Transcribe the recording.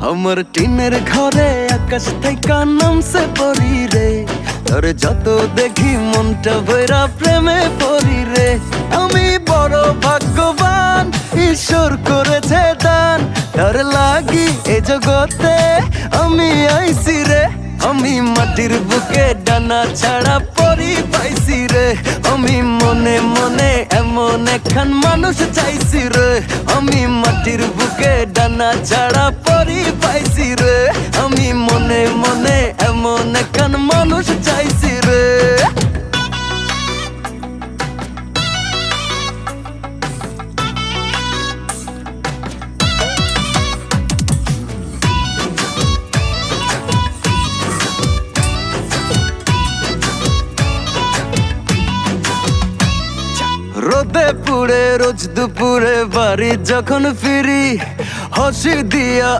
আমার টিনের ঘরে আকাশ থেকে নামছে পরি রে, তোর যত দেখি মনটা ভৈরা প্রেমে পড়ি রে। আমি বড় ভাগ্যবান, ঈশ্বর করেছে দান, তোর লাগি এ জগতে আমি আইছি রে। আমি মাটির বুকে ডানা ছাড়া পরি পাইছি রে, আমি মনে মনে এমন একখান মানুষ চাইছি রে। আমি মাটির বুকে ডানা ছাড়া পরি পাইছি রে, আমি মনে মনে এমন একখান মানুষ চাইছি রে। রোদে পুড়ে রোজ দুপুরে বাড়ি যখন ফিরি, হাসি দিয়া